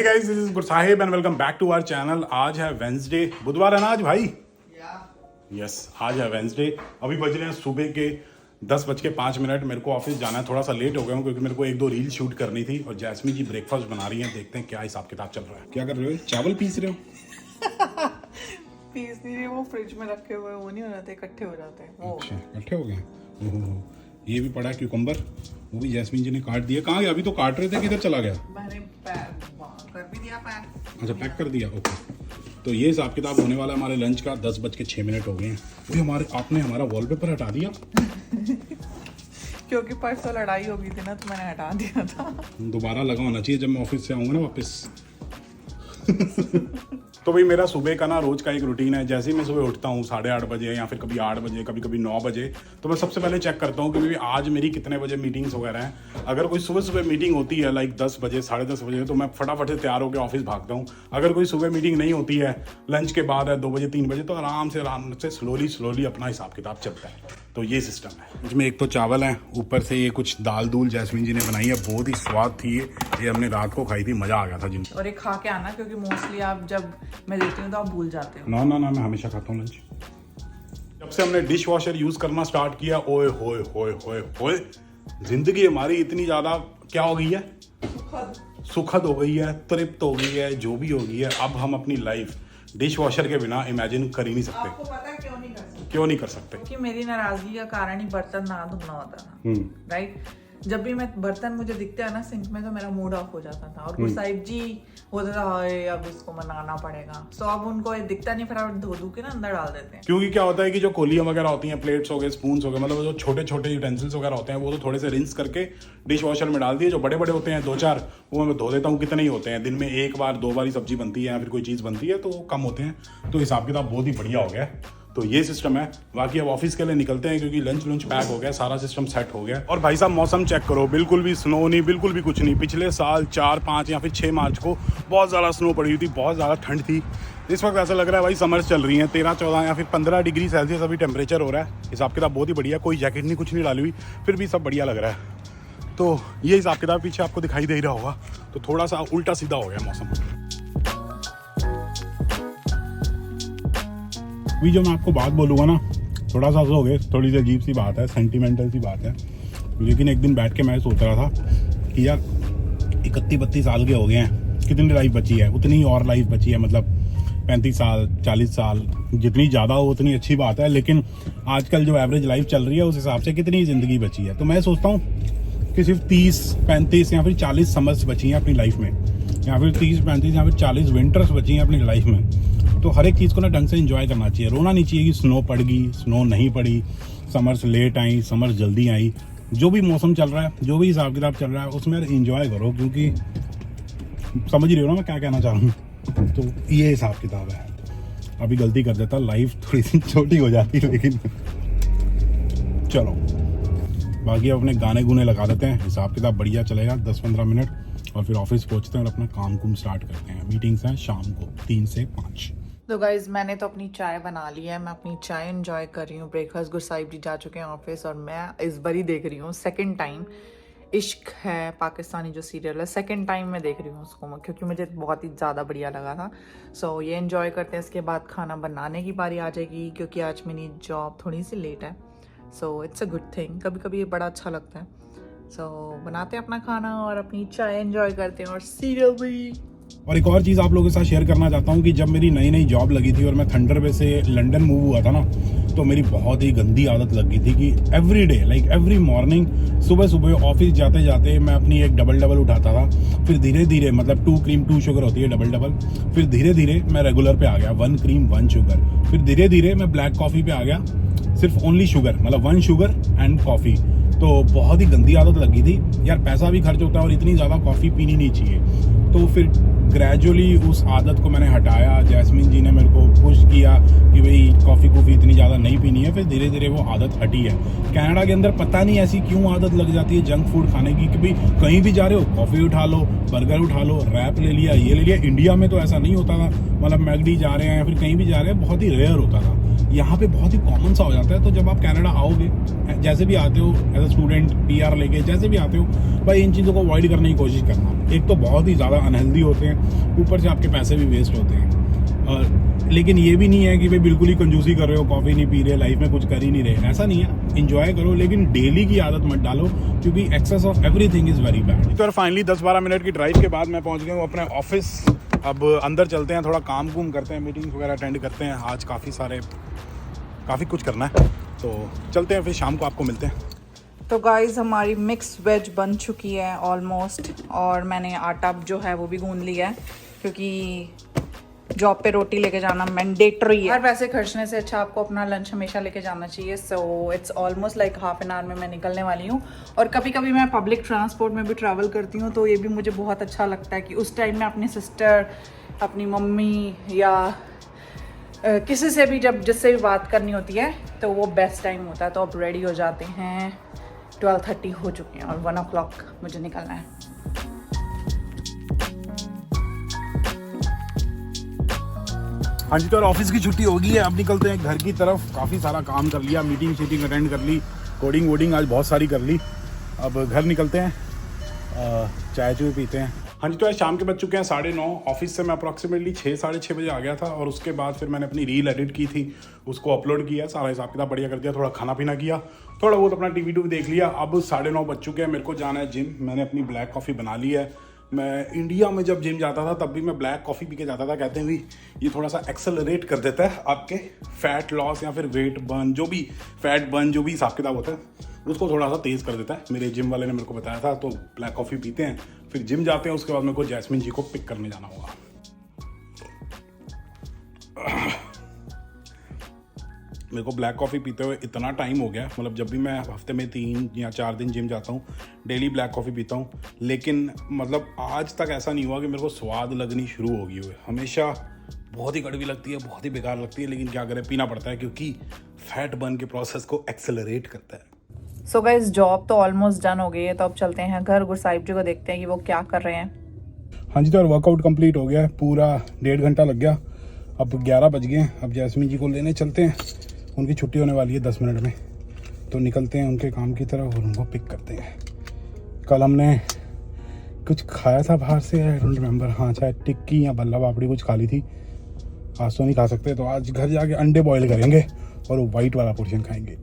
Guys this is good Sahib and welcome back to our channel. आज है Wednesday, बुधवार है ना आज भाई? यस आज है वेंसडे। अभी बज रहे हैं सुबह के 10:05। मेरे को ऑफिस जाना है, थोड़ा सा लेट हो गया हूँ क्योंकि मेरे को 1-2 रील शूट करनी थी और जैस्मीन जी ब्रेकफास्ट बना रही हैं। देखते हैं क्या हिसाब किताब चल रहा है। क्या कर रहे हो? चावल पीस रहे हो? पीस नहीं रहे, वो फ्रिज में रखे हुए वो नहीं हो जाते, इकट्ठे हो जाते हैं वो। अच्छा इकट्ठे हो गए। ये भी पड़ा है क्यूकम्बर, वो भी जैस्मीन जी ने काट दिया। कहाँ गया? अभी तो काट रहे थे, किधर चला गया? मैंने पैक कर भी दिया। पैक अच्छा पैक कर दिया, ओके। तो ये हिसाब किताब होने वाला है हमारे लंच का। 10:06 हो गए हैं। अभी आपने हमारा वॉलपेपर हटा दिया क्योंकि परसों लड़ाई हो गई थी ना, तो मैंने हटा दिया था। दोबारा लगा होना चाहिए जब मैं ऑफिस से आऊँगा ना वापस। तो भाई मेरा सुबह का ना रोज का एक रूटीन है। जैसे ही मैं सुबह उठता हूँ 8:30 बजे या फिर कभी 8 बजे, कभी कभी 9 बजे, तो मैं सबसे पहले चेक करता हूँ कि भाई आज मेरी कितने बजे मीटिंग्स वगैरह हैं। अगर कोई सुबह सुबह मीटिंग होती है लाइक 10 बजे 10:30 बजे, तो मैं फटाफट से तैयार होकर ऑफिस भागता हूँ। अगर कोई सुबह मीटिंग नहीं होती है, लंच के बाद है 2 बजे 3 बजे, तो आराम से स्लोली अपना हिसाब किताब चलता है। तो ये सिस्टम है। इसमें एक तो चावल है, ऊपर से ये कुछ दाल दूल जैस्मीन जी ने बनाई है, बहुत ही स्वाद थी। ये हमने रात को खाई थी, मजा आ गया था जिन। और एक खा के आना, क्योंकि मोस्टली आप जब मैं देती हूँ तो आप भूल जाते हो। ना मैं हमेशा खाता हूँ लंच। जब से हमने डिश वॉशर यूज करना स्टार्ट किया, ओए होए होए होए होए, जिंदगी हमारी इतनी ज्यादा क्या हो गई है, सुखद हो गई है, तृप्त हो गई है, जो भी हो गई है। अब हम अपनी लाइफ डिश वॉशर के बिना इमेजिन कर ही नहीं सकते। आपको पता है क्यों नहीं कर सकते? क्यों नहीं कर सकते? क्योंकि मेरी नाराजगी का कारण ही बर्तन ना धोना होता था। राइट, जब भी मैं बर्तन मुझे दिखते हैं ना सिंक में, तो मेरा मूड ऑफ हो जाता था। और गुरसाहिब जी होता था, हाय अब इसको मनाना पड़ेगा। सो अब उनको ये दिखता नहीं, फटाफट धो के ना अंदर डाल देते हैं। क्योंकि क्या होता है कि जो कोलियां वगैरह होती हैं, प्लेट्स हो गए, स्पून्स हो गए, मतलब जो छोटे छोटे यूटेंसिल्स वगैरह होते हैं, वो तो थोड़े से रिंस करके डिश वॉशर में डाल दिए। जो बड़े बड़े होते हैं 2-4, वो मैं धो देता हूँ। कितने ही होते हैं, दिन में 1 बार 2 बार ही सब्जी बनती है या फिर कोई चीज़ बनती है, तो कम होते हैं। तो हिसाब किताब बहुत ही बढ़िया हो गया। तो ये सिस्टम है। बाकी अब ऑफिस के लिए निकलते हैं क्योंकि लंच पैक हो गया, सारा सिस्टम सेट हो गया। और भाई साहब मौसम चेक करो, बिल्कुल भी स्नो नहीं, बिल्कुल भी कुछ नहीं। पिछले साल 4, 5 या फिर 6 मार्च को बहुत ज़्यादा स्नो पड़ी हुई थी, बहुत ज़्यादा ठंड थी। इस वक्त ऐसा लग रहा है भाई समर्स चल रही हैं। 13, 14 या फिर 15 डिग्री सेल्सियस अभी टेम्परेचर हो रहा है। हिसाब किताब बहुत ही बढ़िया, कोई जैकेट नहीं, कुछ नहीं डाली हुई, फिर भी सब बढ़िया लग रहा है। तो ये हिसाब किताब पीछे आपको दिखाई दे रहा होगा। तो थोड़ा सा उल्टा सीधा हो गया मौसम। अभी जो मैं आपको बात बोलूँगा ना, थोड़ा सा हो गए, थोड़ी सी अजीब सी बात है, सेंटिमेंटल सी बात है, लेकिन एक दिन बैठ के मैं सोच रहा था कि यार 31-32 साल के हो गए हैं, कितनी लाइफ बची है, उतनी और लाइफ बची है। मतलब 35 साल 40 साल, जितनी ज़्यादा हो उतनी अच्छी बात है। लेकिन आजकल जो एवरेज लाइफ चल रही है उस हिसाब से कितनी ज़िंदगी बची है। तो मैं सोचता हूँ कि सिर्फ 30, 35 या फिर 40 समर्स बची हैं अपनी लाइफ में, या फिर 30, 35 या फिर 40 विंटर्स बची हैं अपनी लाइफ में। तो हर एक चीज़ को ना ढंग से एंजॉय करना चाहिए। रोना नहीं चाहिए कि स्नो पड़ गई, स्नो नहीं पड़ी, समर्स लेट आई, समर्स जल्दी आई। जो भी मौसम चल रहा है, जो भी हिसाब किताब चल रहा है, उसमें एंजॉय करो, क्योंकि समझ रही हो ना मैं क्या कहना चाह रहा हूँ। तो ये हिसाब किताब है। अभी गलती कर देता, लाइफ थोड़ी सी छोटी हो जाती, लेकिन चलो बाकी अब अपने गाने गुने लगा देते हैं। हिसाब किताब बढ़िया चलेगा 10-15 मिनट, और फिर ऑफिस पहुँचते हैं और अपना काम कुम स्टार्ट करते हैं। मीटिंग्स हैं शाम को 3 से 5। तो गाइज मैंने तो अपनी चाय बना ली है, मैं अपनी चाय एंजॉय कर रही हूँ। ब्रेकफास्ट गुरसाहिब जी जा चुके हैं ऑफिस, और मैं इस बारी देख रही हूँ सेकंड टाइम इश्क है पाकिस्तानी जो सीरियल है, सेकंड टाइम मैं देख रही हूँ उसको, क्योंकि मुझे बहुत ही ज़्यादा बढ़िया लगा था। सो ये एंजॉय करते हैं। इसके बाद खाना बनाने की बारी आ जाएगी, क्योंकि आज मेरी जॉब थोड़ी सी लेट है। So it's a good thing, कभी कभी ये बड़ा अच्छा लगता है। सो बनाते हैं अपना खाना और अपनी चाय एंजॉय करते हैं, और सीरियल भी। और एक और चीज़ आप लोगों के साथ शेयर करना चाहता हूँ कि जब मेरी नई जॉब लगी थी और मैं थंडरबे से लंदन मूव हुआ था ना, तो मेरी बहुत ही गंदी आदत लग गई थी कि every day like every morning सुबह ऑफिस जाते जाते मैं अपनी एक डबल उठाता था। फिर धीरे धीरे, मतलब 2 क्रीम 2 शुगर होती है डबल, फिर धीरे धीरे मैं रेगुलर पे आ गया 1 क्रीम 1 शुगर। फिर धीरे धीरे मैं ब्लैक कॉफ़ी पे आ गया, सिर्फ ओनली शुगर, मतलब 1 शुगर एंड कॉफ़ी। तो बहुत ही गंदी आदत लगी थी यार, पैसा भी खर्च होता है और इतनी ज़्यादा कॉफ़ी पीनी नहीं चाहिए। तो फिर ग्रेजुअली उस आदत को मैंने हटाया। जैस्मीन जी ने मेरे को पुश किया कि भाई कॉफ़ी इतनी ज़्यादा नहीं पीनी है। फिर धीरे धीरे वो आदत हटी है। कनाडा के अंदर पता नहीं ऐसी क्यों आदत लग जाती है जंक फूड खाने की, कि भाई कहीं भी जा रहे हो कॉफ़ी उठा लो, बर्गर उठा लो, रैप ले लिया, ये ले लिया। इंडिया में तो ऐसा नहीं होता था, मतलब मैकडी जा रहे हैं या फिर कहीं भी जा रहे हैं बहुत ही रेयर होता था। यहाँ पे बहुत ही कॉमन सा हो जाता है। तो जब आप कनाडा आओगे, जैसे भी आते हो एज अ स्टूडेंट, PR लेके जैसे भी आते हो, भाई इन चीज़ों को अवॉइड करने की कोशिश करना। एक तो बहुत ही ज़्यादा अनहेल्दी होते हैं, ऊपर से आपके पैसे भी वेस्ट होते हैं। और लेकिन ये भी नहीं है कि भाई बिल्कुल ही कंजूसी कर रहे हो, कॉफ़ी नहीं पी रहे, लाइफ में कुछ कर ही नहीं रहे, ऐसा नहीं है। इंजॉय करो, लेकिन डेली की आदत मत डालो, क्योंकि excess of everything is very bad. तो फाइनली 10-12 मिनट की ड्राइव के बाद मैं पहुँच गया हूँ अपने ऑफिस। अब अंदर चलते हैं, थोड़ा काम कुम करते हैं, मीटिंग्स वगैरह अटेंड करते हैं। आज काफ़ी कुछ करना है, तो चलते हैं, फिर शाम को आपको मिलते हैं। तो गाइस हमारी मिक्स वेज बन चुकी है ऑलमोस्ट, और मैंने आटा जो है वो भी गूंद लिया है, क्योंकि जॉब पे रोटी लेके जाना मैंडेटरी है। हर पैसे खर्चने से अच्छा आपको अपना लंच हमेशा लेके जाना चाहिए। So it's almost like half an hour में मैं निकलने वाली हूँ। और कभी कभी मैं पब्लिक ट्रांसपोर्ट में भी ट्रैवल करती हूँ, तो ये भी मुझे बहुत अच्छा लगता है कि उस टाइम में अपनी सिस्टर, अपनी मम्मी या किसी से भी जब जिससे भी बात करनी होती है तो वो बेस्ट टाइम होता है। तो अब रेडी हो जाते हैं, 12:30 हो चुके हैं और 1 o'clock मुझे निकलना है। हाँ जी, तो ऑफिस की छुट्टी हो गई है, अब निकलते हैं घर की तरफ। काफ़ी सारा काम कर लिया, मीटिंग शीटिंग अटेंड कर ली, कोडिंग वोडिंग आज बहुत सारी कर ली। अब घर निकलते हैं, चाय चूय पीते हैं। हाँ जी, तो आज शाम के बज चुके हैं 9:30। ऑफिस से मैं अप्रॉक्सीमेटली 6-6:30 बजे आ गया था, और उसके बाद फिर मैंने अपनी रील एडिट की थी, उसको अपलोड किया, सारा हिसाब किताब बढ़िया कर दिया, थोड़ा खाना पीना किया, थोड़ा बहुत अपना TV देख लिया। अब 9:30 बज चुके हैं, मेरे को जाना है जिम। मैंने अपनी ब्लैक कॉफ़ी बना ली है। मैं इंडिया में जब जिम जाता था तब भी मैं ब्लैक कॉफ़ी पी के जाता था। कहते हैं भी ये थोड़ा सा एक्सेलरेट कर देता है आपके फैट लॉस या फिर वेट बर्न, जो भी फैट बर्न जो भी हिसाब किताब होता है उसको थोड़ा सा तेज़ कर देता है। मेरे जिम वाले ने मेरे को बताया था। तो ब्लैक कॉफ़ी पीते हैं, फिर जिम जाते हैं, उसके बाद मेरे को जैस्मिन जी को पिक करने जाना होगा। मेरे को ब्लैक कॉफ़ी पीते हुए इतना टाइम हो गया, मतलब जब भी मैं हफ्ते में 3 या 4 दिन जिम जाता हूँ, डेली ब्लैक कॉफ़ी पीता हूँ, लेकिन मतलब आज तक ऐसा नहीं हुआ कि मेरे को स्वाद लगनी शुरू होगी हुए। हमेशा बहुत ही कड़वी लगती है, बहुत ही बेकार लगती है, लेकिन क्या करें, पीना पड़ता है, क्योंकि फैट बर्न के प्रोसेस को एक्सेलरेट करता है। सो गाइस जॉब तो ऑलमोस्ट डन हो गई है, तो अब चलते हैं घर, गुरसाहिब जी को देखते हैं कि वो क्या कर रहे हैं। हाँ जी, तो वर्कआउट कंप्लीट हो गया है, पूरा 1.5 घंटा लग गया। अब 11 बज गए हैं। अब जैस्मिन जी को लेने चलते हैं, उनकी छुट्टी होने वाली है 10 मिनट में, तो निकलते हैं उनके काम की तरफ और उनको पिक करते हैं। कल हमने कुछ खाया था बाहर से, आई डोंट रिमेंबर, हाँ शायद टिक्की या बल्ला पापड़ी कुछ खा ली थी। आज तो नहीं खा सकते, तो आज घर जाके अंडे बॉईल करेंगे और वो वाइट वाला पोर्शन खाएंगे।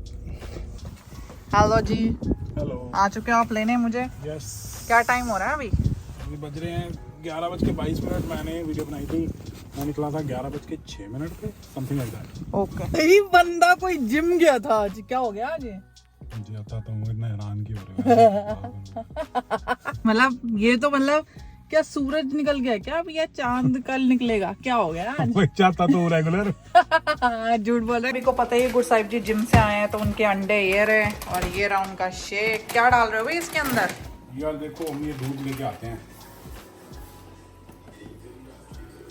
हेलो जी। हेलो, आ चुके हो आप लेने मुझे? यस। क्या टाइम हो रहा है अभी? अभी बज रहे हैं 11:22। मैंने वीडियो बनाई थी, मैं निकला था 11:06 पे, समथिंग लाइक दैट। ओके। यही बंदा कोई जिम गया था आज, क्या हो गया आज? मुझे आता तो मैं इतना हैरान क्यों हो रहा है। मतलब ये तो मतलब क्या सूरज निकल गया क्या अभी, या चांद कल निकलेगा, क्या हो गया आज? चाहता तो रेगुलर झूठ बोल रहे। को पता ही गुरसाहिब जी जिम से आए हैं, तो उनके अंडे ये रहे और ये रहा उनका शेक। क्या डाल रहे हो भाई इसके अंदर? यार देखो, हम ये दूध लेके आते हैं,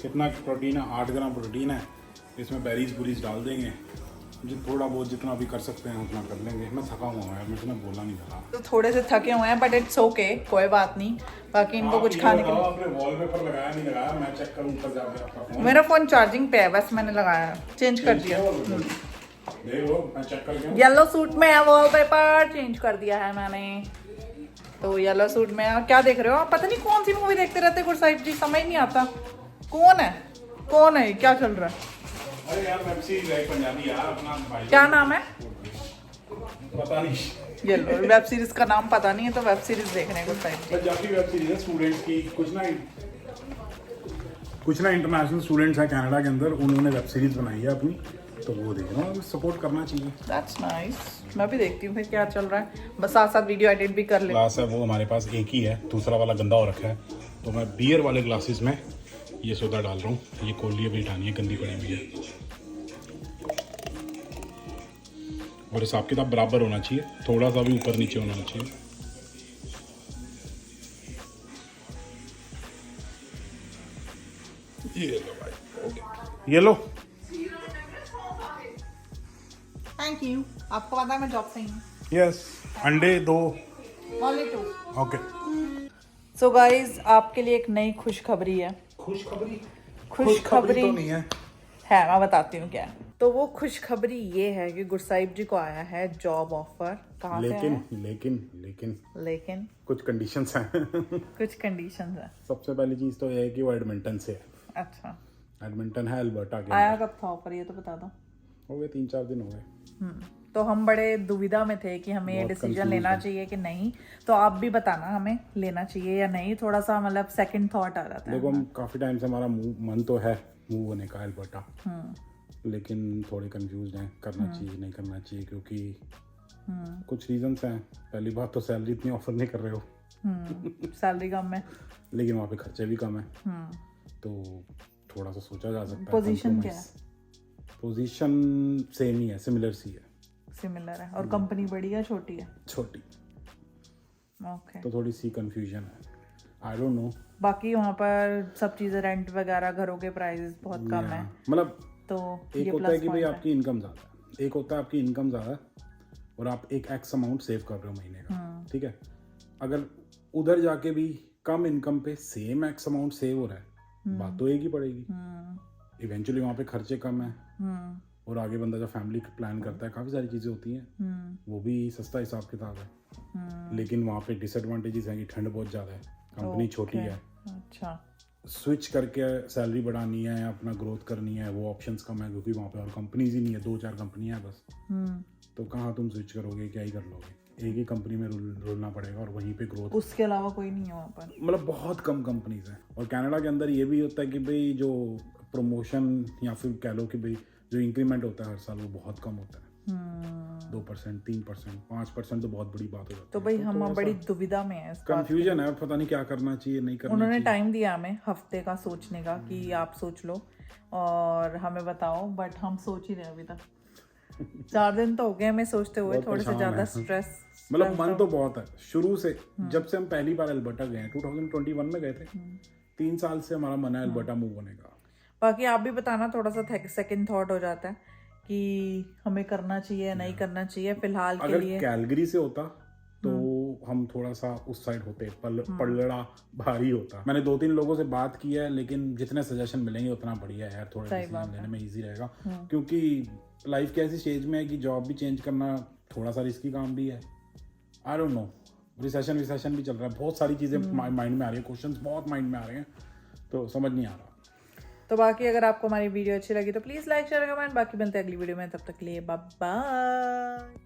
कितना प्रोटीन है, 8 ग्राम प्रोटीन है। इसमें बेरीज बुरीज डाल देंगे, जो थोड़ा बहुत जितना भी कर सकते हैं उतना कर लेंगे। मैं थका हुआ हूँ यार, मैं तुम्हें बोला नहीं था। तो थोड़े से थके हुए हैं, बट इट्स ओके, कोई बात नहीं। बाकी इनको कुछ खाने के लिए आपने वॉलपेपर लगाया नहीं लगाया, मैं चेक करूं ऊपर जाके आपका फोन। मेरा फोन चार्जिंग पे है, बस मैंने लगाया, चेंज कर दिया। देख लो, मैं चेक करके येलो सूट में है, वॉलपेपर चेंज कर दिया है मैंने। तो येलो सूट में है। क्या देख रहे हो आप? पता नहीं कौन सी मूवी देखते रहते गुरसाहिब जी, समझ नहीं आता कौन है क्या चल रहा है। अरे यार, वेब सीरीज है पंजाबी यार, अपना भाई। क्या नाम है? पता नहीं, ये लो, वेब सीरीज का नाम पता नहीं है, तो वेब सीरीज देख रहे हैं गुरसाहिब जी। पंजाबी वेब सीरीज है, स्टूडेंट्स की। कुछ ना इंटरनेशनल स्टूडेंट्स हैं कनाडा के अंदर, उन्होंने वेब सीरीज बनाई है अपनी, तो वो देख रहा हूँ, सपोर्ट करना चाहिए। That's nice. मैं भी देखती हूँ फिर क्या चल रहा है, बस साथ साथ वीडियो एडिट भी कर ले। ग्लास है वो हमारे पास एक ही है, दूसरा वाला गंदा हो रखा है, तो मैं बियर वाले ग्लासेस में ये सोडा डाल रहा हूँ। ये कोलियाँ भी हटानी है, गंदी पड़ी हुई है, और हिसाब किताब बराबर होना चाहिए, थोड़ा सा भी ऊपर नीचे होना चाहिए। ये लो भाई, ओके, ये लो। Thank you. आपको पता है मैं जॉब से ही हूँ। यस, अंडे 2। ओनली 2। ओके। सो गाइज आपके लिए एक नई खुशखबरी है। खुशखबरी खुशखबरी तो नहीं है, मैं बताती हूँ क्या है। तो वो खुशखबरी ये है कि गुरसाहिब जी को आया है जॉब ऑफर। कहाँ से आया है? लेकिन लेकिन कुछ कंडीशंस हैं। कुछ कंडीशंस है। सबसे पहली चीज तो ये है कि वो एडमिंटन से है। अच्छा, एडमिंटन है अल्बर्टा के आया अंदर। कब था ऑफर, ये तो बता दो। हो गए 3-4 दिन हो गए। तो हम बड़े दुविधा में थे कि हमें ये बहुत डिसीजन confused लेना हैं। चाहिए कि नहीं। तो आप भी बताना हमें लेना चाहिए या नहीं, थोड़ा सा मतलब सेकंड थॉट आ जाता है। देखो हम काफी टाइम से हमारा मन तो है मूव होने का अल्बर्टा, लेकिन थोड़े कंफ्यूज हैं करना चाहिए नहीं करना चाहिए, क्योंकि कुछ रीजंस हैं। पहली बात तो सैलरी इतनी ऑफर नहीं कर रहे हो, सैलरी कम है। लेकिन वहाँ पे खर्चे भी कम है, तो थोड़ा सा सोचा जा सकता है। पोजीशन क्या है? पोजीशन सेम ही है, सिमिलर सी है। सिमिलर है। और कंपनी बड़ी है छोटी है? छोटी। ओके। तो थोड़ी सी कंफ्यूजन है, आई डोंट नो। बाकी वहाँ पर सब चीजें रेंट वगैरह घरों के प्राइसेस बहुत कम है, मतलब तो एक ये होता है प्लस कि भाई पॉइंट आपकी इनकम ज़्यादा है, एक होता है आपकी इनकम ज़्यादा है और आप एक एक्स अमाउंट सेव कर रहे हो महीने का, ठीक है। अगर उधर जाके भी कम इनकम पे सेम एक्स अमाउंट सेव हो रहा है, बात तो एक ही पड़ेगी। इवेंचुअली वहाँ पे खर्चे कम है और आगे बंदा जब फैमिली प्लान करता है काफ़ी सारी चीज़ें होती हैं, वो भी सस्ता हिसाब किताब है। लेकिन वहाँ पे डिसएडवांटेजेस हैं कि ठंड बहुत ज़्यादा है, कंपनी छोटी है। अच्छा। स्विच करके सैलरी बढ़ानी है, अपना ग्रोथ करनी है, वो ऑप्शंस कम है क्योंकि वहाँ पे और कंपनीज ही नहीं है, 2-4 कंपनियाँ है बस। तो कहाँ तुम स्विच करोगे, क्या ही कर लोगे, एक ही कंपनी में रुलना पड़ेगा और वहीं पे ग्रोथ। उसके अलावा कोई नहीं है वहाँ पर, मतलब बहुत कम कंपनीज हैं। और कनाडा के अंदर ये भी होता है कि भाई जो प्रमोशन या फिर कह लो कि भाई जो इंक्रीमेंट होता है हर साल वो बहुत कम होता है। 2%, 3%, 5% तो बहुत बड़ी बात हो जाती है। तो भाई हम बड़ी दुविधा में है। कंफ्यूजन है, पता नहीं क्या करना चाहिए नहीं करना उन्होंने चाहिए। टाइम दिया हमें हफ्ते का सोचने का कि आप सोच लो और हमें बताओ, बट हम सोच ही रहे अभी तक। 4 दिन तो हो गए हमें सोचते हुए, बहुत थोड़े से परेशान ज्यादा हैं। स्ट्रेस। मतलब मन तो बहुत है शुरू से, जब से हम पहली बार अल्बर्टा गए हैं 2021 में गए थे, 3 साल से हमारा मन है अल्बर्टा मूव होने का। बाकी आप भी बताना, थोड़ा सा सेकंड थॉट हो जाता है कि हमें करना चाहिए नहीं करना चाहिए फिलहाल के अगर लिए। कैलगरी से होता तो हम थोड़ा सा उस साइड होते, पलड़ा भारी होता। मैंने 2-3 लोगों से बात की है, लेकिन जितने सजेशन मिलेंगे उतना बढ़िया है यार, थोड़ा डिसीजन लेने में इजी रहेगा। क्योंकि लाइफ की ऐसी स्टेज में है कि जॉब भी चेंज करना थोड़ा सा रिस्की काम भी है। आई डोंट नो, रिसेशन भी चल रहा है, बहुत सारी चीजें माइंड में आ रही है, क्वेश्चंस बहुत माइंड में आ रहे हैं, तो समझ नहीं आ रहा। तो बाकी अगर आपको हमारी वीडियो अच्छी लगी तो प्लीज लाइक शेयर कमेंट। बाकी मिलते हैं अगली वीडियो में, तब तक के लिए बाय बाय।